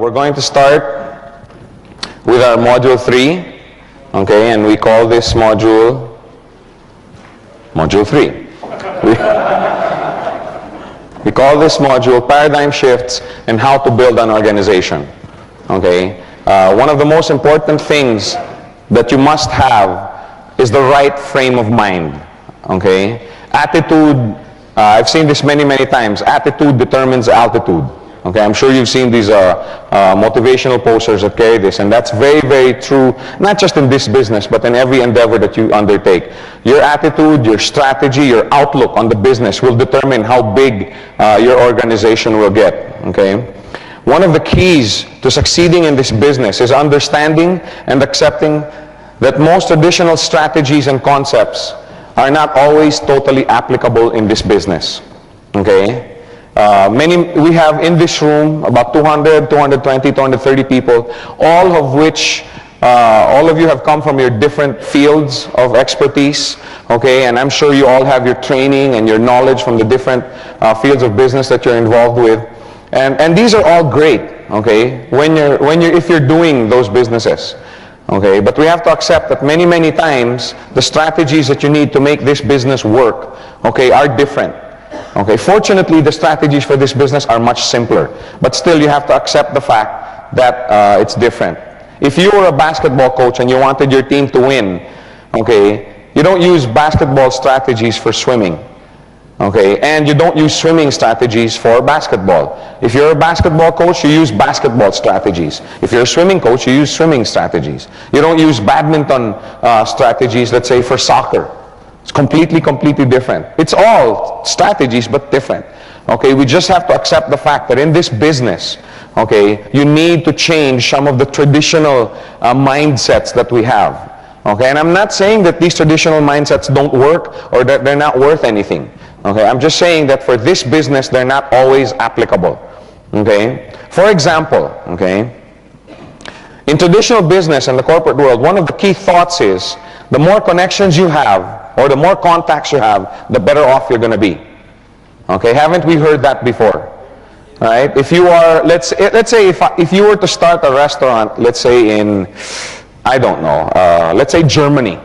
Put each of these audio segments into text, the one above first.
we're going to start with our module 3, okay, and we call this module 3. We call this module Paradigm Shifts and How to Build an Organization, okay. One of the most important things that you must have is the right frame of mind, okay. Attitude, I've seen this many times. Attitude determines altitude. Okay, I'm sure you've seen these motivational posters that carry this, and that's very true, not just in this business, but in every endeavor that you undertake. Your attitude, your strategy, your outlook on the business will determine how big your organization will get. Okay, one of the keys to succeeding in this business is understanding and accepting that most traditional strategies and concepts are not always totally applicable in this business. Okay? We have in this room about 200, 220, 230 people, all of you have come from your different fields of expertise, okay? And I'm sure you all have your training and your knowledge from the different fields of business that you're involved with. And these are all great, okay? If you're doing those businesses. Okay, but we have to accept that many times the strategies that you need to make this business work, okay, are different. Okay, fortunately the strategies for this business are much simpler, but still you have to accept the fact that it's different. If you were a basketball coach and you wanted your team to win, okay, you don't use basketball strategies for swimming. Okay, and you don't use swimming strategies for basketball. If you're a basketball coach, you use basketball strategies. If you're a swimming coach, you use swimming strategies. You don't use badminton strategies, let's say, for soccer. It's completely different. It's all strategies, but different. Okay, we just have to accept the fact that in this business, okay, you need to change some of the traditional mindsets that we have. Okay, and I'm not saying that these traditional mindsets don't work or that they're not worth anything. Okay, I'm just saying that for this business, they're not always applicable. Okay, for example, okay, in traditional business and the corporate world, one of the key thoughts is the more connections you have or the more contacts you have, the better off you're going to be. Okay, haven't we heard that before? Right? If you are, let's say if you were to start a restaurant, let's say in, I don't know, let's say Germany.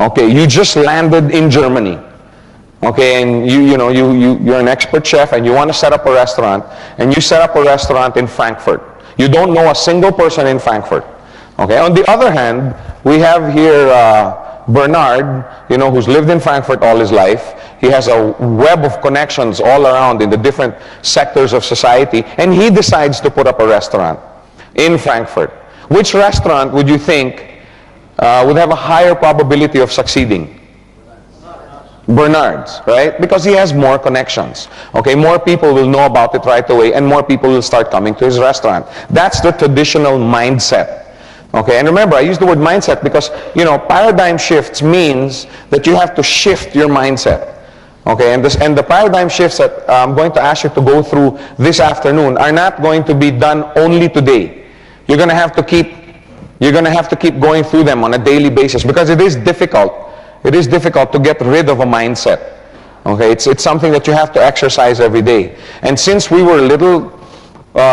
Okay, you just landed in Germany. Okay, and you're an expert chef and you want to set up a restaurant, and you set up a restaurant in Frankfurt. You don't know a single person in Frankfurt. Okay, on the other hand, we have here Bernard, who's lived in Frankfurt all his life. He has a web of connections all around in the different sectors of society, and he decides to put up a restaurant in Frankfurt. Which restaurant would you think would have a higher probability of succeeding? Bernard's, right? Because he has more connections. Okay, more people will know about it right away, and more people will start coming to his restaurant. That's the traditional mindset. Okay, and remember, I use the word mindset because, paradigm shifts means that you have to shift your mindset. Okay, and the paradigm shifts that I'm going to ask you to go through this afternoon are not going to be done only today. You're going to have to keep going through them on a daily basis because it is difficult. It is difficult to get rid of a mindset. Okay, it's something that you have to exercise every day. And since we were little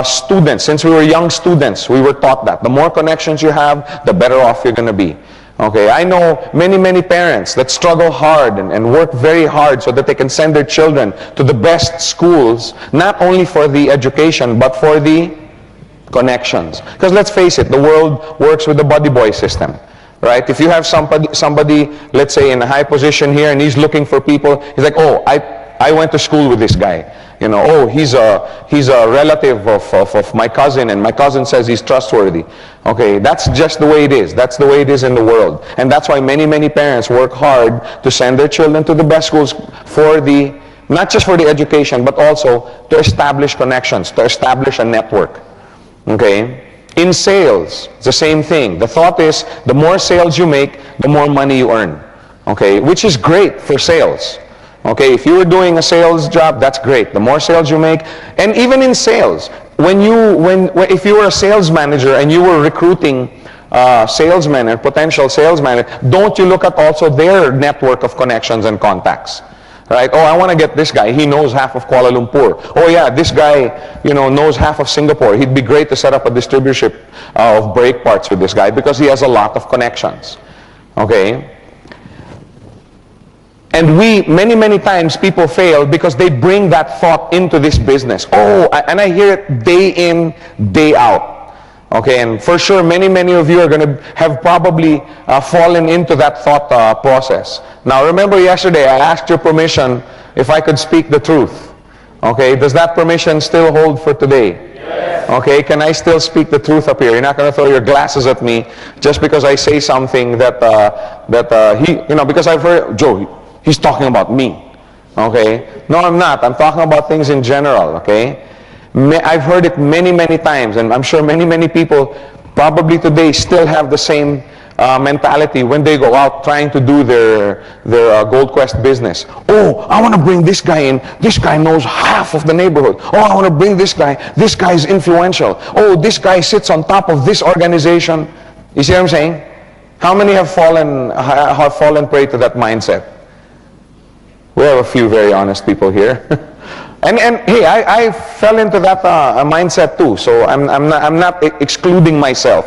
students, since we were young students, we were taught that the more connections you have, the better off you're going to be. Okay, I know many parents that struggle hard and work very hard so that they can send their children to the best schools, not only for the education, but for the connections. Because let's face it, the world works with the buddy boy system. Right? If you have somebody, let's say in a high position here, and he's looking for people, he's like, oh, I went to school with this guy. Oh, he's a relative of my cousin, and my cousin says he's trustworthy. Okay, that's just the way it is. That's the way it is in the world. And that's why many parents work hard to send their children to the best schools not just for the education, but also to establish connections, to establish a network. Okay? In sales, it's the same thing. The thought is, the more sales you make, the more money you earn. Okay, which is great for sales. Okay, if you were doing a sales job, that's great. The more sales you make, and even in sales, if you were a sales manager and you were recruiting salesmen and potential salesmen, don't you look at also their network of connections and contacts? right? Oh, I want to get this guy. He knows half of Kuala Lumpur. Oh yeah, this guy, knows half of Singapore. He'd be great to set up a distributorship of brake parts with this guy because he has a lot of connections. Okay? And many times people fail because they bring that thought into this business. Oh, and I hear it day in, day out. Okay, and for sure many of you are going to have probably fallen into that thought process. Now remember yesterday I asked your permission if I could speak the truth. Okay, does that permission still hold for today? Yes. Okay, can I still speak the truth up here? You're not going to throw your glasses at me just because I say something that because I've heard, Joe, he's talking about me. Okay, no, I'm not. I'm talking about things in general. Okay. I've heard it many times, and I'm sure many people probably today still have the same mentality when they go out trying to do their Gold Quest business. Oh, I want to bring this guy in. This guy knows half of the neighborhood. Oh, I want to bring this guy. This guy is influential. Oh, this guy sits on top of this organization. You see what I'm saying? How many have fallen prey to that mindset? We have a few very honest people here. And hey, I fell into that mindset too, so I'm not excluding myself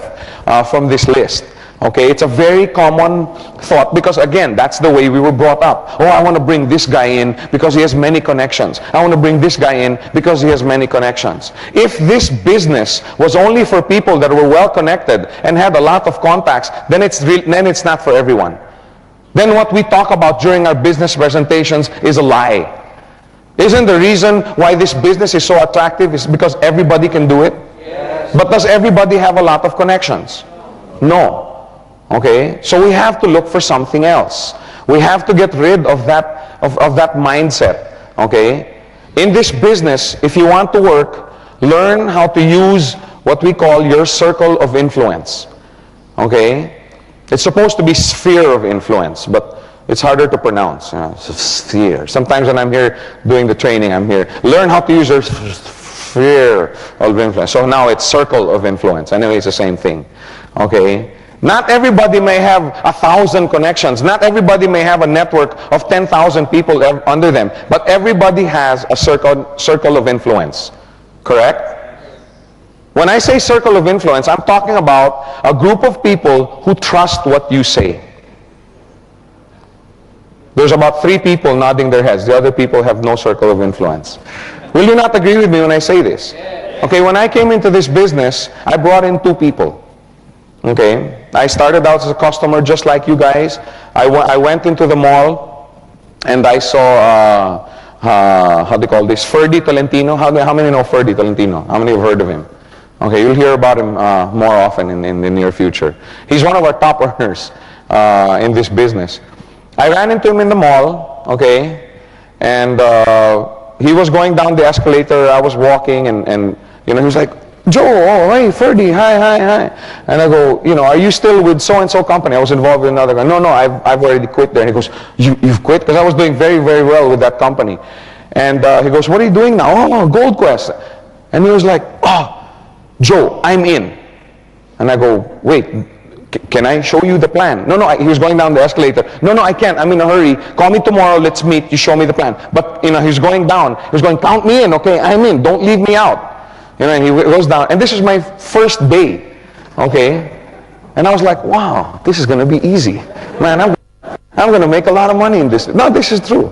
from this list. Okay, it's a very common thought because again, that's the way we were brought up. Oh, I want to bring this guy in because he has many connections. I want to bring this guy in because he has many connections. If this business was only for people that were well connected and had a lot of contacts, then it's not for everyone. Then what we talk about during our business presentations is a lie. Isn't the reason why this business is so attractive is because everybody can do it? Yes. But does everybody have a lot of connections? No. Okay? So we have to look for something else. We have to get rid of that mindset. Okay? In this business, if you want to work, learn how to use what we call your circle of influence. Okay? It's supposed to be sphere of influence, but it's harder to pronounce. Sphere. Sometimes when I'm here doing the training, I'm here. Learn how to use your sphere of influence. So now it's circle of influence. Anyway, it's the same thing. Okay? Not everybody may have 1,000 connections. Not everybody may have a network of 10,000 people under them. But everybody has a circle of influence. Correct? When I say circle of influence, I'm talking about a group of people who trust what you say. There's about 3 people nodding their heads. The other people have no circle of influence. Will you not agree with me when I say this? Okay, when I came into this business, I brought in 2 people. Okay, I started out as a customer just like you guys. I went into the mall and I saw, how do you call this, Ferdy Tolentino. How many know Ferdy Tolentino? How many have heard of him? Okay, you'll hear about him more often in the near future. He's one of our top earners in this business. I ran into him in the mall, okay, and he was going down the escalator. I was walking, and he was like, Joe, oh, hey, Ferdy, hi. And I go, are you still with so-and-so company? I was involved in another guy. No, I've already quit there. And he goes, you've quit? Because I was doing very, very well with that company. And he goes, what are you doing now? Oh, Gold Quest. And he was like, oh, Joe, I'm in. And I go, wait, can I show you the plan? No, he was going down the escalator. No, I can't. I'm in a hurry. Call me tomorrow. Let's meet. You show me the plan. But, he's going down. He's going, count me in. Okay, I'm in. Don't leave me out. And he goes down. And this is my first day. Okay. And I was like, wow, this is going to be easy. Man, I'm going to make a lot of money in this. No, this is true.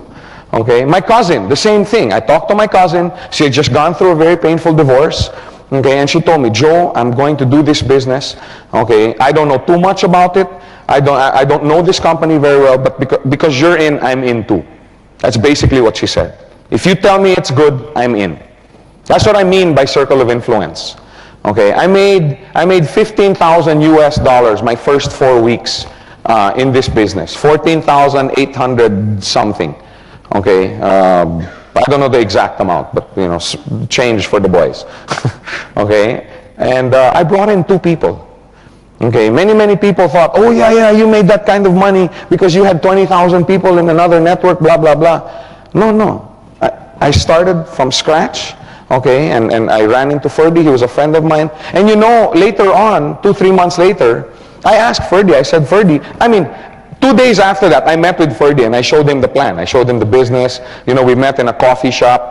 Okay. My cousin, the same thing. I talked to my cousin. She had just gone through a very painful divorce. Okay, and she told me, Joe, I'm going to do this business. Okay, I don't know too much about it. I don't know this company very well, but because you're in, I'm in too. That's basically what she said. If you tell me it's good, I'm in. That's what I mean by circle of influence. Okay, I made 15,000 US dollars my first 4 weeks in this business. 14,800 something. Okay. I don't know the exact amount, but change for the boys. Okay, and I brought in 2 people. Okay, many people thought, oh yeah, you made that kind of money because you had 20,000 people in another network, blah blah blah. No, I started from scratch. Okay, and I ran into Ferdy. He was a friend of mine, and later on, 2-3 months later, I asked Ferdy. I said, Ferdy, 2 2 days after that, I met with Ferdy and I showed him the plan. I showed him the business. You know, we met in a coffee shop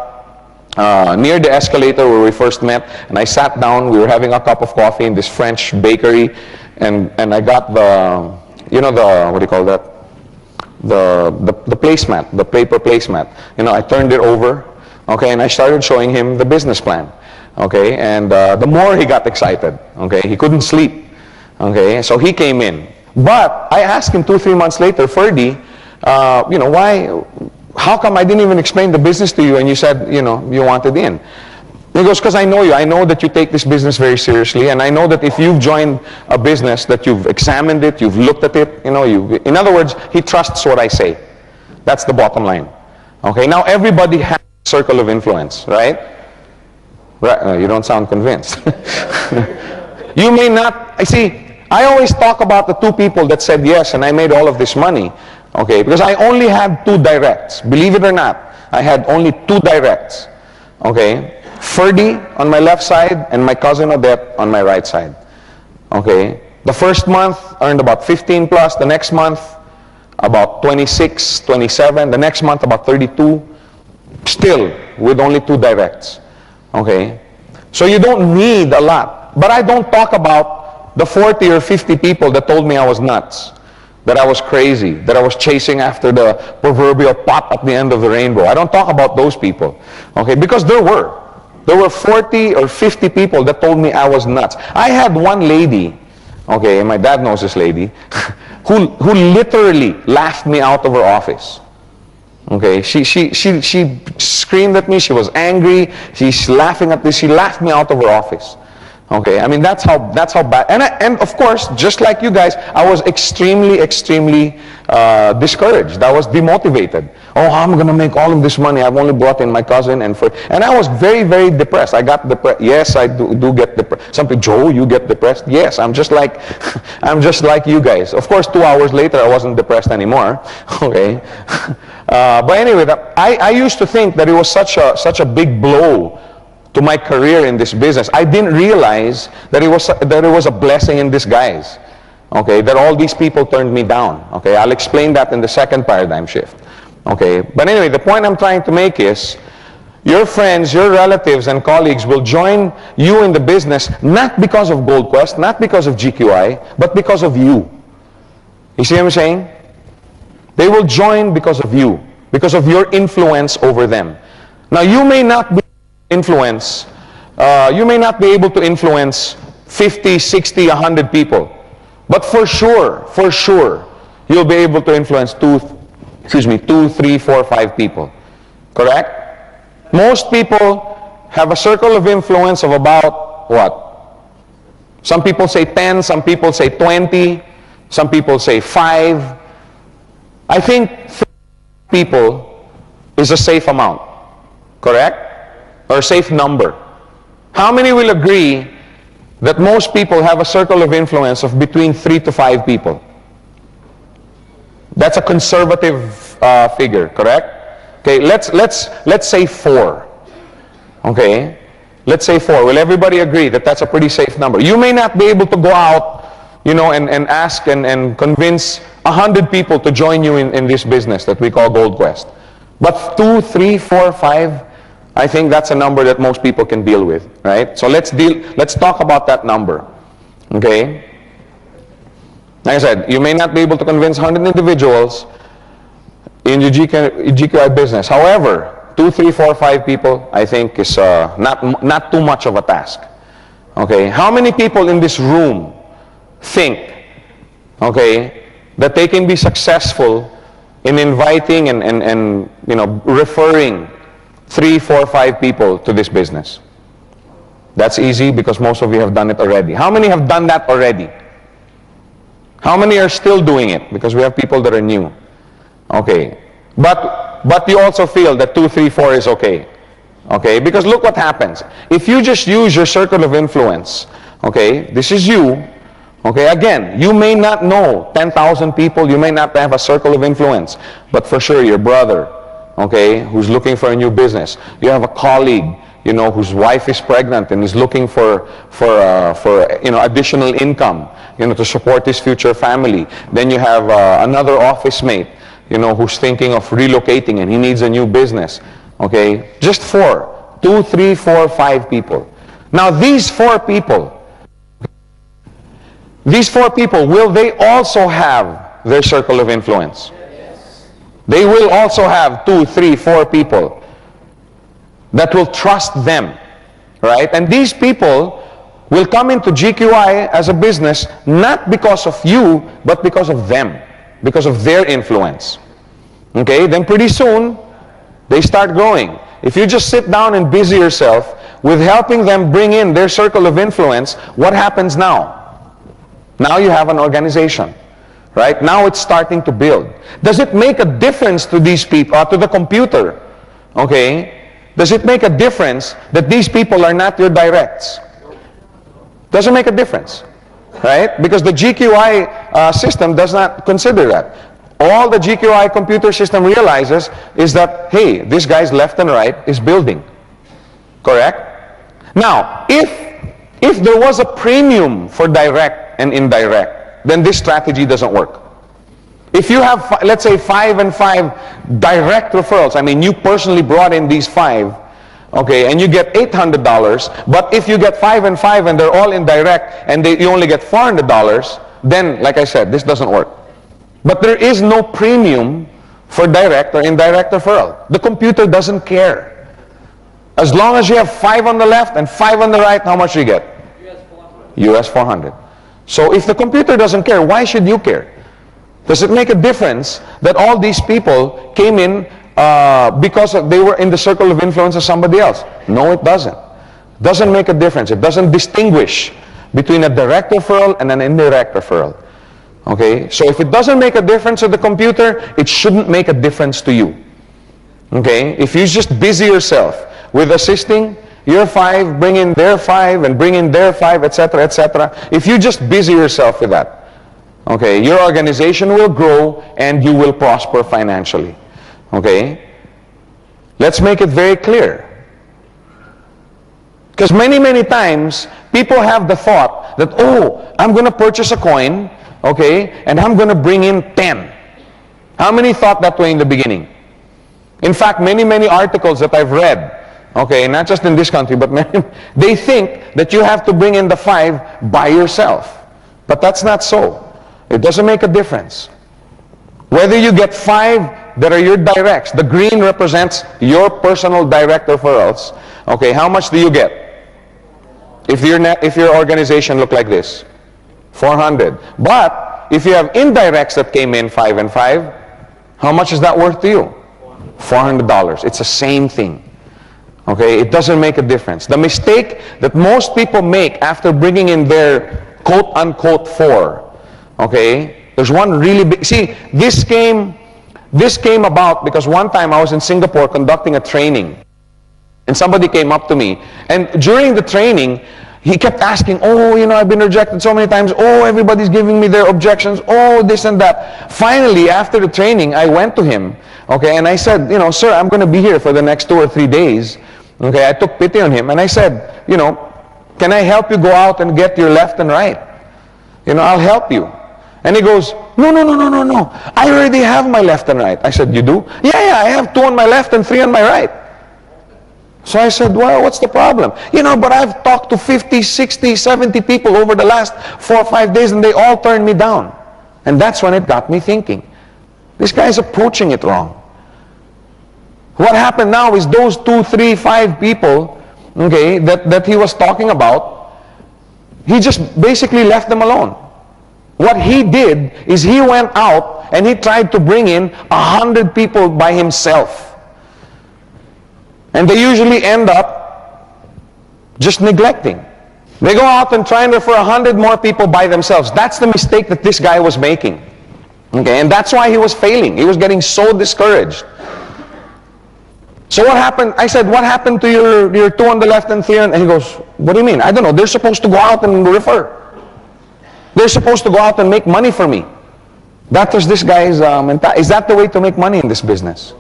near the escalator where we first met. And I sat down. We were having a cup of coffee in this French bakery. And I got the, you know, the, what do you call that? The placemat, the paper placemat. You know, I turned it over. Okay, and I started showing him the business plan. Okay, and the more he got excited. Okay, he couldn't sleep. Okay, so he came in. But I asked him 2-3 months later, Ferdy, you know, how come I didn't even explain the business to you and you said, you know, you wanted in? He goes, because I know you. I know that you take this business very seriously, and I know that if you've joined a business, that you've examined it, you've looked at it, you know, in other words, he trusts what I say. That's the bottom line. Okay, now everybody has a circle of influence, right? Right, you don't sound convinced. You may not, I see, I always talk about the 2 people that said yes and I made all of this money, okay, because I only had 2 directs. Believe it or not, I had only 2 directs, okay? Ferdy on my left side and my cousin Odette on my right side, okay? The first month earned about 15 plus, the next month about 26, 27, the next month about 32, still with only 2 directs, okay? So you don't need a lot, but I don't talk about the 40 or 50 people that told me I was nuts, that I was crazy, that I was chasing after the proverbial pot at the end of the rainbow. I don't talk about those people, okay? Because there were 40 or 50 people that told me I was nuts. I had one lady, okay, and my dad knows this lady, who literally laughed me out of her office. Okay, she screamed at me. She was angry. She's laughing at this. She laughed me out of her office. Okay, I mean that's how bad. And of course, just like you guys, I was extremely discouraged. I was demotivated. Oh, how am I going to make all of this money? I've only brought in my cousin and I was very depressed. I got depressed. Yes, I do get depressed. Some people, Joe, you get depressed? Yes, I'm just like you guys. Of course, 2 hours later, I wasn't depressed anymore. Okay, but anyway, I used to think that it was such a big blow to my career in this business. I didn't realize that it was a blessing in disguise. Okay, that all these people turned me down. Okay, I'll explain that in the second paradigm shift. Okay, but anyway, the point I'm trying to make is, your friends, your relatives, and colleagues will join you in the business not because of Gold Quest, not because of GQI, but because of you. You see what I'm saying? They will join because of you, because of your influence over them. Now, you may not be you may not be able to influence 50, 60, 100 people. But for sure, you'll be able to influence 2, 3, 4, 5 people. Correct? Most people have a circle of influence of about what? Some people say 10, some people say 20, some people say 5. I think 3 people is a safe amount. Correct? Or a safe number. How many will agree that most people have a circle of influence of between 3 to 5 people? That's a conservative figure, correct? Okay, let's say 4. Okay, let's say 4. Will everybody agree that that's a pretty safe number? You may not be able to go out, you know, and ask and convince 100 people to join you in this business that we call Gold Quest. But 2, 3, 4, 5, I think that's a number that most people can deal with, right? So let's talk about that number, okay? Like I said, you may not be able to convince 100 individuals in your GQI business. However, 2, 3, 4, 5 people, I think is not too much of a task, okay? How many people in this room think, okay, that they can be successful in inviting and you know, referring 3, 4, 5 people to this business? That's easy because most of you have done it already. How many have done that already? How many are still doing it? Because we have people that are new. Okay. But you also feel that 2, 3, 4 is okay. Okay? Because look what happens. If you just use your circle of influence, okay, this is you. Okay, again, you may not know 10,000 people, you may not have a circle of influence, but for sure your brother, okay, who's looking for a new business, you have a colleague, whose wife is pregnant and is looking for additional income, to support his future family. Then you have another office mate, who's thinking of relocating and he needs a new business. Okay, just 4, 2, 3, 4, 5 people. Now these 4 people, will they also have their circle of influence? Yes. They will also have 2, 3, 4 people that will trust them, right? And these people will come into GQI as a business not because of you, but because of them, because of their influence. Okay, then pretty soon they start growing. If you just sit down and busy yourself with helping them bring in their circle of influence, what happens now? Now you have an organization, right? Now it's starting to build. Does it make a difference to these people, to the computer? Okay, does it make a difference that these people are not your directs? Doesn't make a difference, right? Because the GQI system does not consider that. All the GQI computer system realizes is that, hey, this guy's left and right is building. Correct? Now, if there was a premium for direct and indirect, then this strategy doesn't work. If you have, let's say, 5 and 5 direct referrals, I mean, you personally brought in these 5, okay, and you get $800, but if you get 5 and 5 and they're all indirect and you only get $400, then, like I said, this doesn't work. But there is no premium for direct or indirect referral. The computer doesn't care. As long as you have 5 on the left and 5 on the right, how much do you get? US 400. So if the computer doesn't care, why should you care? Does it make a difference that all these people came in because they were in the circle of influence of somebody else? No, it doesn't. It doesn't make a difference. It doesn't distinguish between a direct referral and an indirect referral. Okay, so if it doesn't make a difference to the computer, it shouldn't make a difference to you. Okay, if you just busy yourself with assisting your 5, bring in their 5, and bring in their 5, etc., etc. If you just busy yourself with that, okay, your organization will grow and you will prosper financially. Okay, let's make it very clear. Because many times people have the thought that, oh, I'm going to purchase a coin, okay, and I'm going to bring in 10. How many thought that way in the beginning? In fact, many articles that I've read, okay, not just in this country, but many, they think that you have to bring in the 5 by yourself. But that's not so. It doesn't make a difference. Whether you get 5 that are your directs, the green represents your personal direct referrals, okay, how much do you get? If your organization look like this? 400. But if you have indirects that came in 5 and 5, how much is that worth to you? $400. It's the same thing. Okay, it doesn't make a difference. The mistake that most people make after bringing in their quote-unquote 4, okay, there's one really big, see, this came about because one time I was in Singapore conducting a training, and somebody came up to me, and during the training, he kept asking, oh, I've been rejected so many times. Oh, everybody's giving me their objections. Oh, this and that. Finally, after the training, I went to him, okay, and I said, sir, I'm going to be here for the next 2 or 3 days. Okay, I took pity on him, and I said, can I help you go out and get your left and right? I'll help you. And he goes, no. I already have my left and right. I said, you do? Yeah, I have 2 on my left and 3 on my right. So I said, well, what's the problem? But I've talked to 50, 60, 70 people over the last 4 or 5 days, and they all turned me down. And that's when it got me thinking, this guy's approaching it wrong. What happened now is those 2, 3, 5 people, okay, that he was talking about, he just basically left them alone. What he did is he went out and he tried to bring in 100 people by himself. And they usually end up just neglecting. They go out and try and refer 100 more people by themselves. That's the mistake that this guy was making. Okay, and that's why he was failing. He was getting so discouraged. So what happened? I said, what happened to your 2 on the left and 3 on? And he goes, what do you mean? I don't know. They're supposed to go out and refer. They're supposed to go out and make money for me. That was this guy's mentality. Is that the way to make money in this business?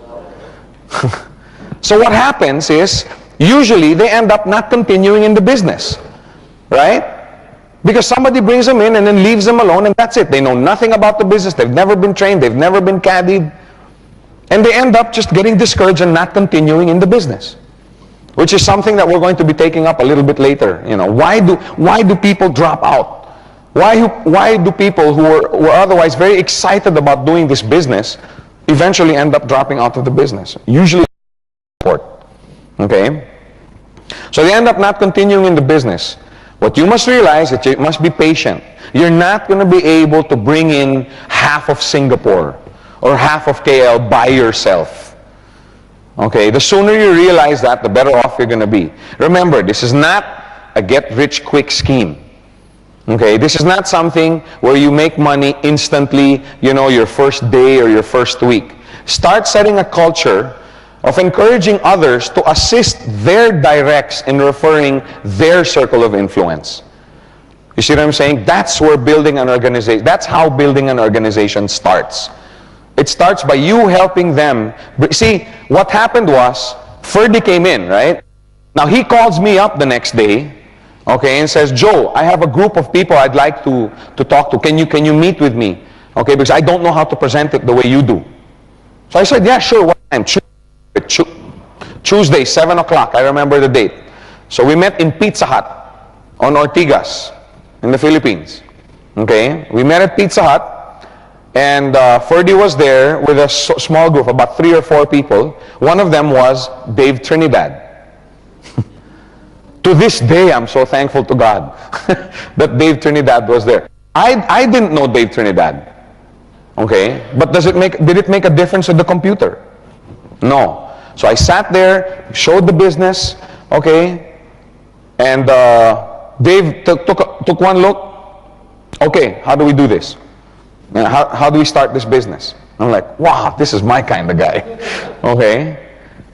So what happens is, usually they end up not continuing in the business, right? Because somebody brings them in and then leaves them alone, and that's it. They know nothing about the business. They've never been trained. They've never been caddied. And they end up just getting discouraged and not continuing in the business, which is something that we're going to be taking up a little bit later. You know, why do people drop out? Why do people who were otherwise very excited about doing this business eventually end up dropping out of the business? Usually support. Okay? So they end up not continuing in the business. What you must realize is that you must be patient. You're not going to be able to bring in half of Singapore or half of KL by yourself. Okay? The sooner you realize that, the better off you're going to be. Remember, this is not a get-rich-quick scheme. Okay? This is not something where you make money instantly, you know, your first day or your first week. Start setting a culture of encouraging others to assist their directs in referring their circle of influence. You see what I'm saying? That's where building an organization, that's how building an organization starts. It starts by you helping them. See, what happened was, Ferdy came in, right? Now he calls me up the next day, okay, and says, Joe, I have a group of people I'd like to talk to. Can you meet with me? Okay, because I don't know how to present it the way you do. So I said, yeah, sure, what time? Tuesday, 7 o'clock, I remember the date. So we met in Pizza Hut on Ortigas in the Philippines. Okay, we met at Pizza Hut, and Ferdy was there with a small group, about 3 or 4 people. One of them was Dave Trinidad. To this day, I'm so thankful to God that Dave Trinidad was there. I didn't know Dave Trinidad. Okay, but did it make a difference in the computer? No. So I sat there, showed the business, okay, and Dave took one look. Okay, how do we do this? How do we start this business? I'm like, wow, this is my kind of guy. Okay.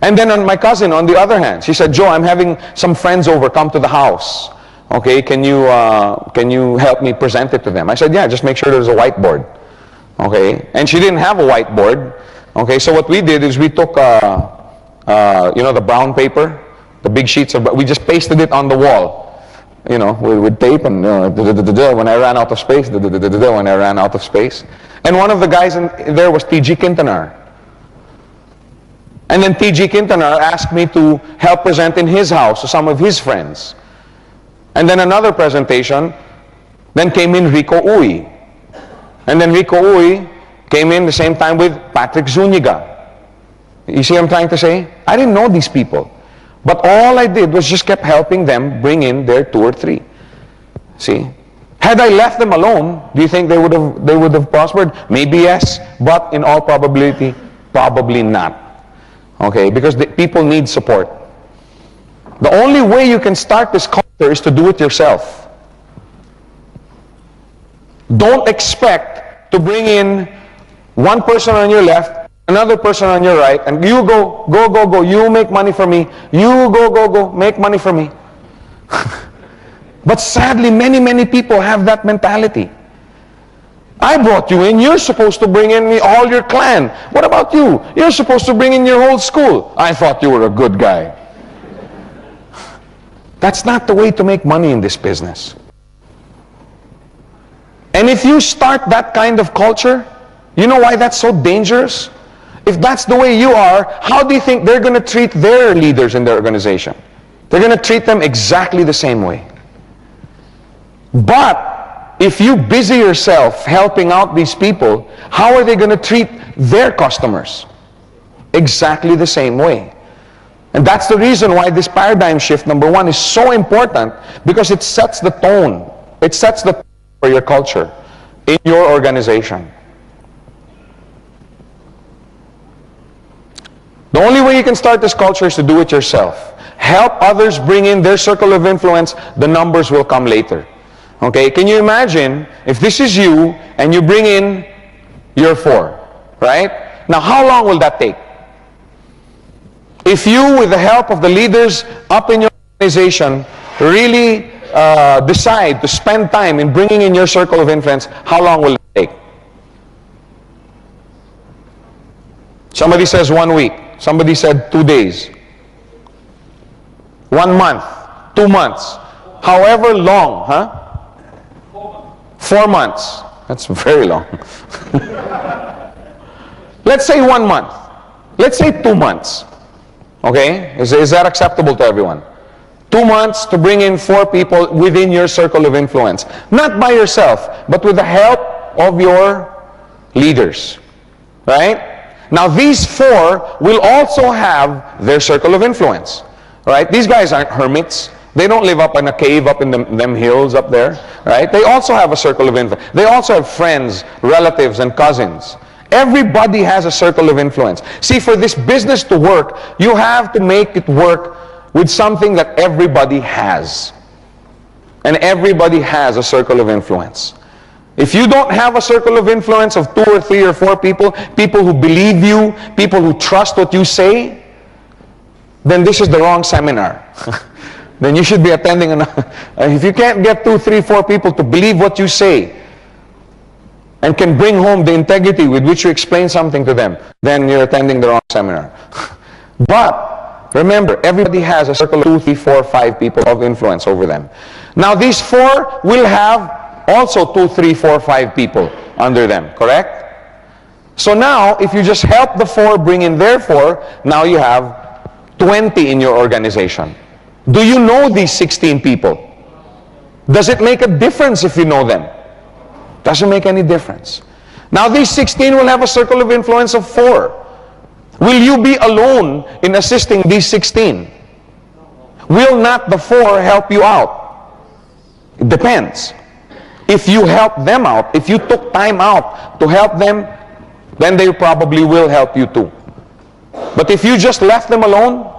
And then on my cousin, on the other hand, she said, Joe, I'm having some friends over, come to the house. Okay, can you help me present it to them? I said, yeah, just make sure there's a whiteboard. Okay, and she didn't have a whiteboard. Okay, so what we did is we took you know, the brown paper, the big sheets of, we just pasted it on the wall, you know, with tape, and when I ran out of space, when I ran out of space. And one of the guys in there was TG Quintanar. And then TG Quintanar asked me to help present in his house to some of his friends. And then another presentation, then came in Rico Uy. And then Rico Uy came in the same time with Patrick Zuniga. You see what I'm trying to say? I didn't know these people. But all I did was just kept helping them bring in their 2 or 3. See? Had I left them alone, do you think they would have prospered? Maybe yes, but in all probability, probably not. Okay? Because people need support. The only way you can start this culture is to do it yourself. Don't expect to bring in one person on your left, another person on your right, and you go, you make money for me, you go, make money for me. But sadly, many people have that mentality. I brought you in, you're supposed to bring in all your clan. What about you? You're supposed to bring in your whole school. I thought you were a good guy. That's not the way to make money in this business. And if you start that kind of culture, you know why that's so dangerous? If that's the way you are, how do you think they're going to treat their leaders in their organization? They're going to treat them exactly the same way. But if you busy yourself helping out these people, how are they going to treat their customers? Exactly the same way. And that's the reason why this paradigm shift, number 1, is so important, because it sets the tone. It sets the tone for your culture in your organization. The only way you can start this culture is to do it yourself. Help others bring in their circle of influence. The numbers will come later. Okay, can you imagine if this is you and you bring in your 4, right? Now, how long will that take? If you, with the help of the leaders up in your organization, really decide to spend time in bringing in your circle of influence, how long will it take? Somebody says 1 week. Somebody said 2 days. 1 month, 2 months, however long, huh? 4 months. That's very long. Let's say 1 month. Let's say 2 months. Okay? Is that acceptable to everyone? 2 months to bring in 4 people within your circle of influence. Not by yourself, but with the help of your leaders. Right? Now these 4 will also have their circle of influence. Right? These guys aren't hermits. They don't live up in a cave up in them hills up there. Right? They also have a circle of influence. They also have friends, relatives, and cousins. Everybody has a circle of influence. See, for this business to work, you have to make it work with something that everybody has. And everybody has a circle of influence. If you don't have a circle of influence of 2 or 3 or 4 people, people who believe you, people who trust what you say, then this is the wrong seminar. Then you should be attending if you can't get 2, 3, 4 people to believe what you say and can bring home the integrity with which you explain something to them, then you're attending the wrong seminar. But remember, everybody has a circle of 2, 3, 4, 5 people of influence over them. Now these 4 will have also 2, 3, 4, 5 people under them, correct? So now, if you just help the 4 bring in their 4, now you have 20 in your organization. Do you know these 16 people? Does it make a difference if you know them? Doesn't make any difference. Now these 16 will have a circle of influence of 4. Will you be alone in assisting these 16? Will not the 4 help you out? It depends. If you help them out, if you took time out to help them, then they probably will help you too. But if you just left them alone,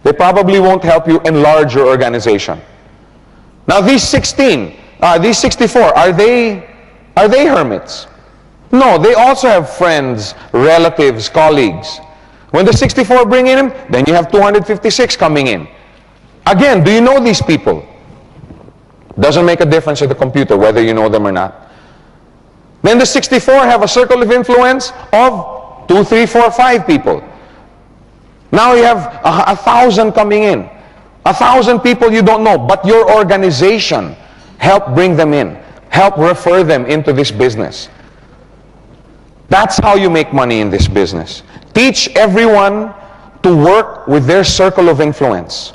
they probably won't help you enlarge your organization. Now these 16, these 64, are they hermits? No, they also have friends, relatives, colleagues. When the 64 bring in them, then you have 256 coming in. Again, do you know these people? Doesn't make a difference to the computer whether you know them or not. Then the 64 have a circle of influence of 2, 3, 4, 5 people. Now you have 1,000 coming in. 1,000 people you don't know, but your organization help bring them in. Help refer them into this business. That's how you make money in this business. Teach everyone to work with their circle of influence.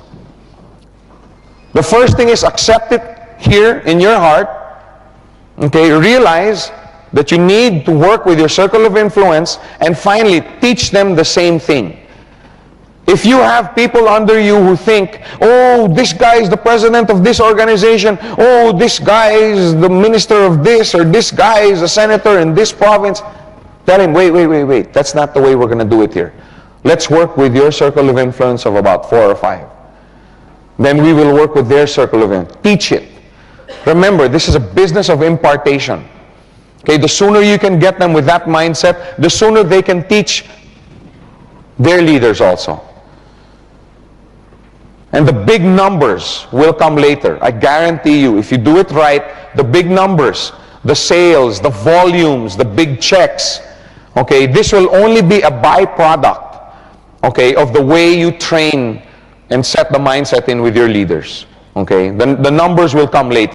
The first thing is accept it here in your heart. Okay, realize that you need to work with your circle of influence, and finally teach them the same thing. If you have people under you who think, oh, this guy is the president of this organization, oh, this guy is the minister of this, or this guy is a senator in this province, tell him, wait, that's not the way we're going to do it here. Let's work with your circle of influence of about 4 or 5. Then we will work with their circle of influence. Teach it. Remember, this is a business of impartation. Okay, the sooner you can get them with that mindset, the sooner they can teach their leaders also. And the big numbers will come later. I guarantee you, if you do it right, the big numbers, the sales, the volumes, the big checks, okay, this will only be a byproduct, okay, of the way you train and set the mindset in with your leaders. Okay, the numbers will come later.